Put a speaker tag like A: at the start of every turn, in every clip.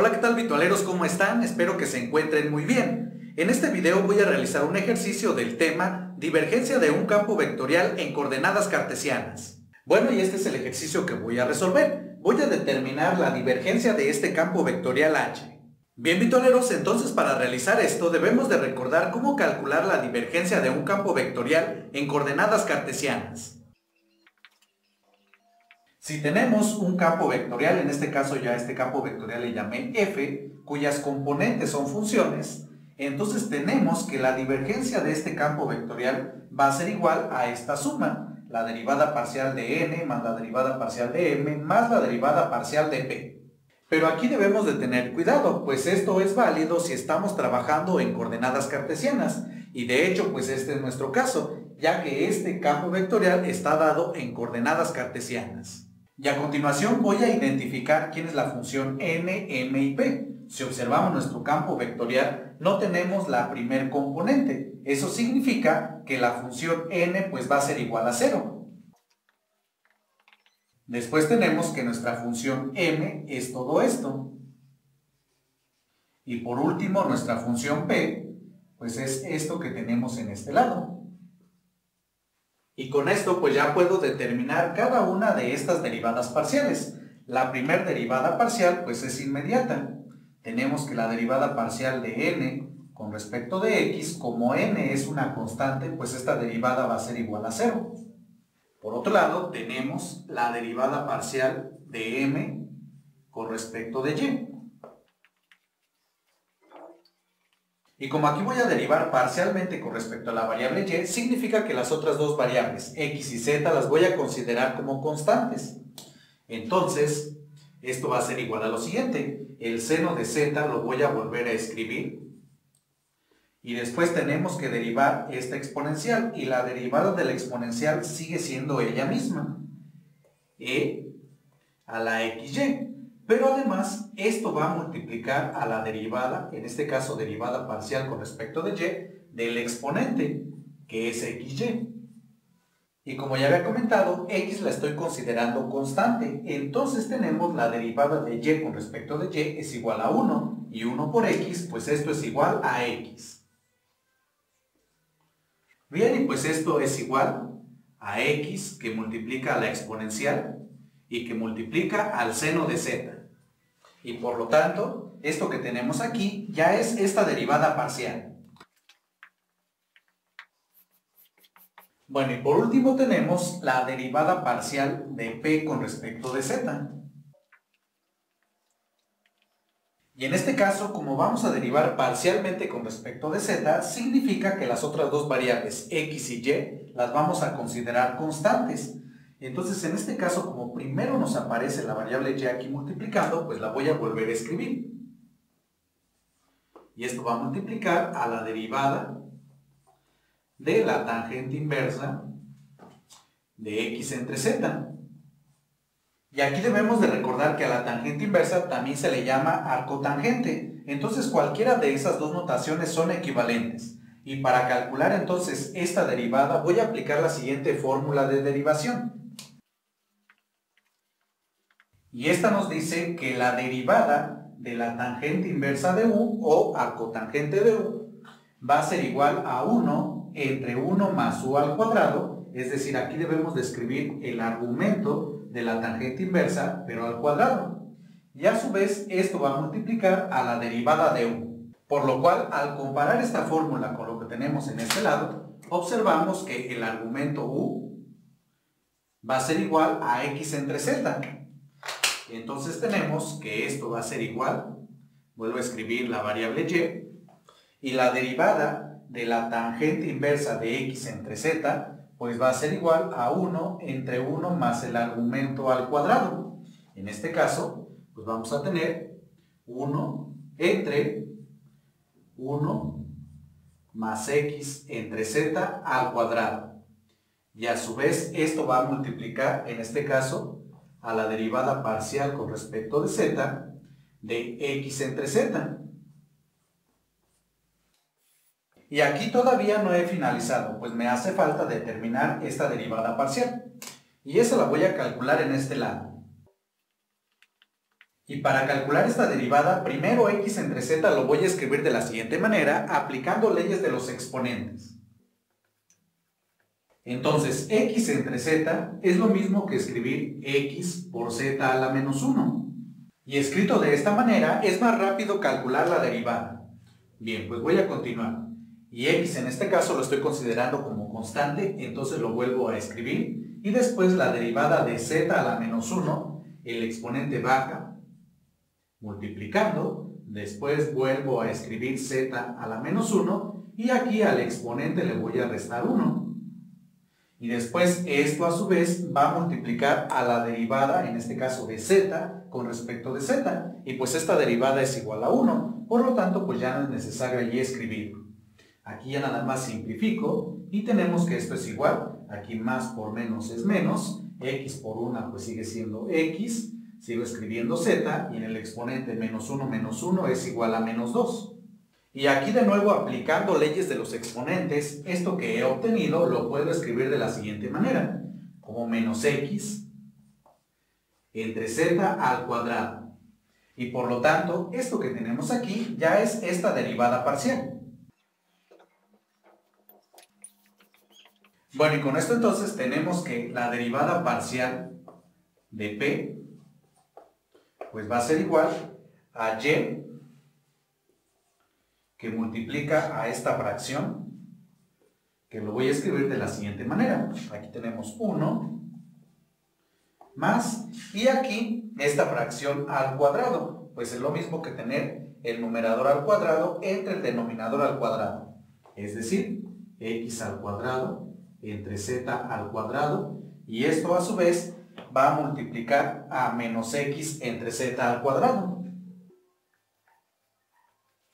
A: Hola, ¿qué tal virtualeros? ¿Cómo están? Espero que se encuentren muy bien. En este video voy a realizar un ejercicio del tema divergencia de un campo vectorial en coordenadas cartesianas. Bueno, y este es el ejercicio que voy a resolver. Voy a determinar la divergencia de este campo vectorial H. Bien, virtualeros, entonces para realizar esto debemos de recordar cómo calcular la divergencia de un campo vectorial en coordenadas cartesianas. Si tenemos un campo vectorial, en este caso ya este campo vectorial le llamé f, cuyas componentes son funciones, entonces tenemos que la divergencia de este campo vectorial va a ser igual a esta suma, la derivada parcial de n más la derivada parcial de m más la derivada parcial de p. Pero aquí debemos de tener cuidado, pues esto es válido si estamos trabajando en coordenadas cartesianas, y de hecho pues este es nuestro caso, ya que este campo vectorial está dado en coordenadas cartesianas. Y a continuación voy a identificar quién es la función n, m y p. Si observamos nuestro campo vectorial, no tenemos la primer componente. Eso significa que la función n pues va a ser igual a 0. Después tenemos que nuestra función m es todo esto. Y por último, nuestra función p pues es esto que tenemos en este lado. Y con esto pues ya puedo determinar cada una de estas derivadas parciales. La primera derivada parcial pues es inmediata. Tenemos que la derivada parcial de n con respecto de x, como n es una constante, pues esta derivada va a ser igual a 0. Por otro lado, tenemos la derivada parcial de m con respecto de y. Y como aquí voy a derivar parcialmente con respecto a la variable y, significa que las otras dos variables, x y z, las voy a considerar como constantes. Entonces, esto va a ser igual a lo siguiente. El seno de z lo voy a volver a escribir. Y después tenemos que derivar esta exponencial. Y la derivada de la exponencial sigue siendo ella misma. E a la xy. Pero además, esto va a multiplicar a la derivada, en este caso derivada parcial con respecto de y, del exponente, que es xy. Y como ya había comentado, x la estoy considerando constante. Entonces tenemos la derivada de y con respecto de y es igual a 1. Y 1 por x, pues esto es igual a x. Bien, y pues esto es igual a x que multiplica a la exponencial y que multiplica al seno de z. Y por lo tanto, esto que tenemos aquí ya es esta derivada parcial. Bueno, y por último tenemos la derivada parcial de p con respecto de z. Y en este caso, como vamos a derivar parcialmente con respecto de z, significa que las otras dos variables x y y las vamos a considerar constantes. Entonces, en este caso, como primero nos aparece la variable y aquí multiplicando, pues la voy a volver a escribir. Y esto va a multiplicar a la derivada de la tangente inversa de x entre z. Y aquí debemos de recordar que a la tangente inversa también se le llama arcotangente. Entonces, cualquiera de esas dos notaciones son equivalentes. Y para calcular entonces esta derivada, voy a aplicar la siguiente fórmula de derivación. Y esta nos dice que la derivada de la tangente inversa de u o arcotangente de u va a ser igual a 1 entre 1 más u al cuadrado, es decir, aquí debemos de escribir el argumento de la tangente inversa, pero al cuadrado. Y a su vez esto va a multiplicar a la derivada de u. Por lo cual, al comparar esta fórmula con lo que tenemos en este lado, observamos que el argumento u va a ser igual a x entre z. Entonces tenemos que esto va a ser igual, vuelvo a escribir la variable y la derivada de la tangente inversa de x entre z, pues va a ser igual a 1 entre 1 más el argumento al cuadrado. En este caso, pues vamos a tener 1 entre 1 más x entre z al cuadrado. Y a su vez esto va a multiplicar, en este caso, a la derivada parcial con respecto de z de x entre z. Y aquí todavía no he finalizado, pues me hace falta determinar esta derivada parcial. Y esa la voy a calcular en este lado. Y para calcular esta derivada, primero x entre z lo voy a escribir de la siguiente manera, aplicando leyes de los exponentes. Entonces, x entre z es lo mismo que escribir x por z a la menos 1. Y escrito de esta manera, es más rápido calcular la derivada. Bien, pues voy a continuar. Y x en este caso lo estoy considerando como constante, entonces lo vuelvo a escribir. Y después la derivada de z a la menos 1, el exponente baja, multiplicando. Después vuelvo a escribir z a la menos 1 y aquí al exponente le voy a restar 1. Y después esto a su vez va a multiplicar a la derivada, en este caso de z, con respecto de z. Y pues esta derivada es igual a 1, por lo tanto pues ya no es necesario allí escribirlo. Aquí ya nada más simplifico y tenemos que esto es igual, aquí más por menos es menos, x por 1 pues sigue siendo x, sigo escribiendo z y en el exponente menos 1 es igual a menos 2. Y aquí de nuevo aplicando leyes de los exponentes, esto que he obtenido lo puedo escribir de la siguiente manera, como menos x entre z al cuadrado. Y por lo tanto, esto que tenemos aquí ya es esta derivada parcial. Bueno, y con esto entonces tenemos que la derivada parcial de p pues va a ser igual a y que multiplica a esta fracción, que lo voy a escribir de la siguiente manera. Aquí tenemos 1 más, y aquí esta fracción al cuadrado, pues es lo mismo que tener el numerador al cuadrado entre el denominador al cuadrado. Es decir, x al cuadrado entre z al cuadrado, y esto a su vez va a multiplicar a menos x entre z al cuadrado.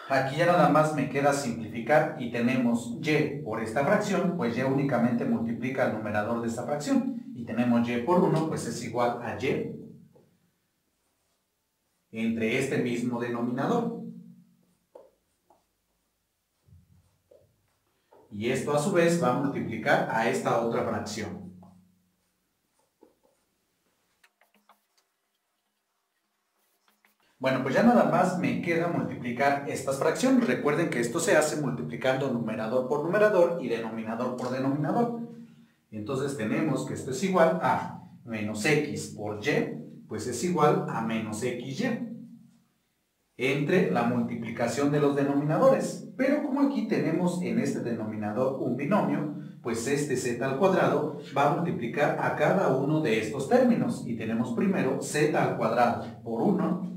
A: Aquí ya nada más me queda simplificar y tenemos y por esta fracción, pues y únicamente multiplica el numerador de esta fracción. Y tenemos y por 1, pues es igual a y entre este mismo denominador. Y esto a su vez va a multiplicar a esta otra fracción. Bueno, pues ya nada más me queda multiplicar estas fracciones. Recuerden que esto se hace multiplicando numerador por numerador y denominador por denominador. Entonces tenemos que esto es igual a menos x por y, pues es igual a menos xy, entre la multiplicación de los denominadores. Pero como aquí tenemos en este denominador un binomio, pues este z al cuadrado va a multiplicar a cada uno de estos términos. Y tenemos primero z al cuadrado por 1,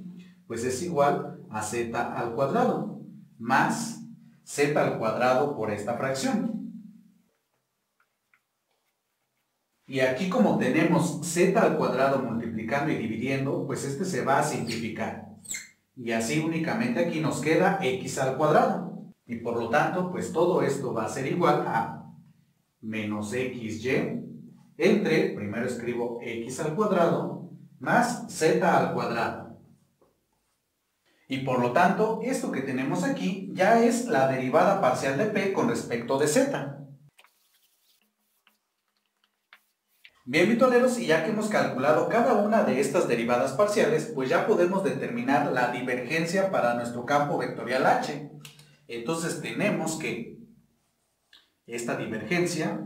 A: pues es igual a z al cuadrado, más z al cuadrado por esta fracción. Y aquí como tenemos z al cuadrado multiplicando y dividiendo, pues este se va a simplificar. Y así únicamente aquí nos queda x al cuadrado. Y por lo tanto, pues todo esto va a ser igual a menos xy entre, primero escribo x al cuadrado, más z al cuadrado. Y por lo tanto, esto que tenemos aquí ya es la derivada parcial de p con respecto de z. Bien, vitoleros, y ya que hemos calculado cada una de estas derivadas parciales, pues ya podemos determinar la divergencia para nuestro campo vectorial h. Entonces tenemos que esta divergencia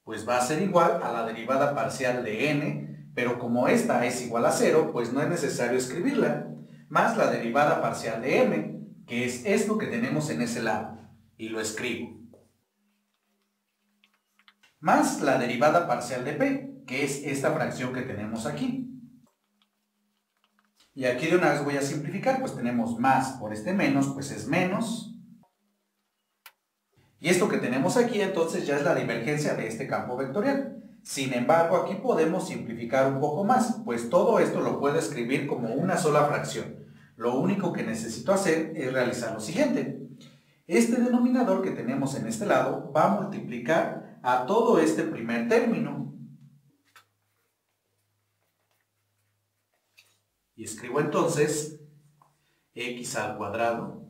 A: pues va a ser igual a la derivada parcial de n, pero como esta es igual a 0, pues no es necesario escribirla, más la derivada parcial de m, que es esto que tenemos en ese lado, y lo escribo. Más la derivada parcial de p, que es esta fracción que tenemos aquí. Y aquí de una vez voy a simplificar, pues tenemos más por este menos, pues es menos. Y esto que tenemos aquí entonces ya es la divergencia de este campo vectorial. Sin embargo, aquí podemos simplificar un poco más, pues todo esto lo puedo escribir como una sola fracción. Lo único que necesito hacer es realizar lo siguiente. Este denominador que tenemos en este lado va a multiplicar a todo este primer término. Y escribo entonces x al cuadrado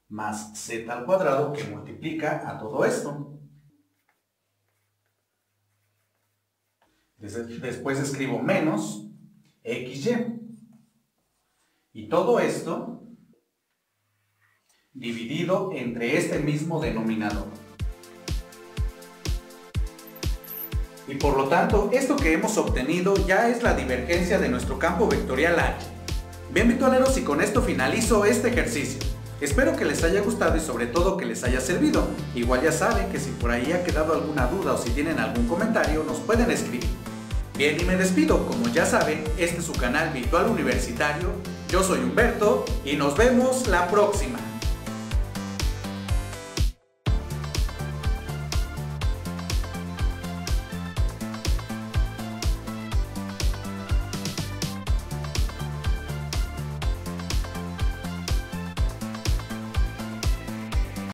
A: más z al cuadrado que multiplica a todo esto. Después escribo menos XY. Y todo esto dividido entre este mismo denominador. Y por lo tanto, esto que hemos obtenido ya es la divergencia de nuestro campo vectorial H. Bien, virtualeros, y con esto finalizo este ejercicio. Espero que les haya gustado y sobre todo que les haya servido. Igual ya saben que si por ahí ha quedado alguna duda o si tienen algún comentario, nos pueden escribir. Bien, y me despido. Como ya saben, este es su canal virtual universitario. Yo soy Humberto y nos vemos la próxima.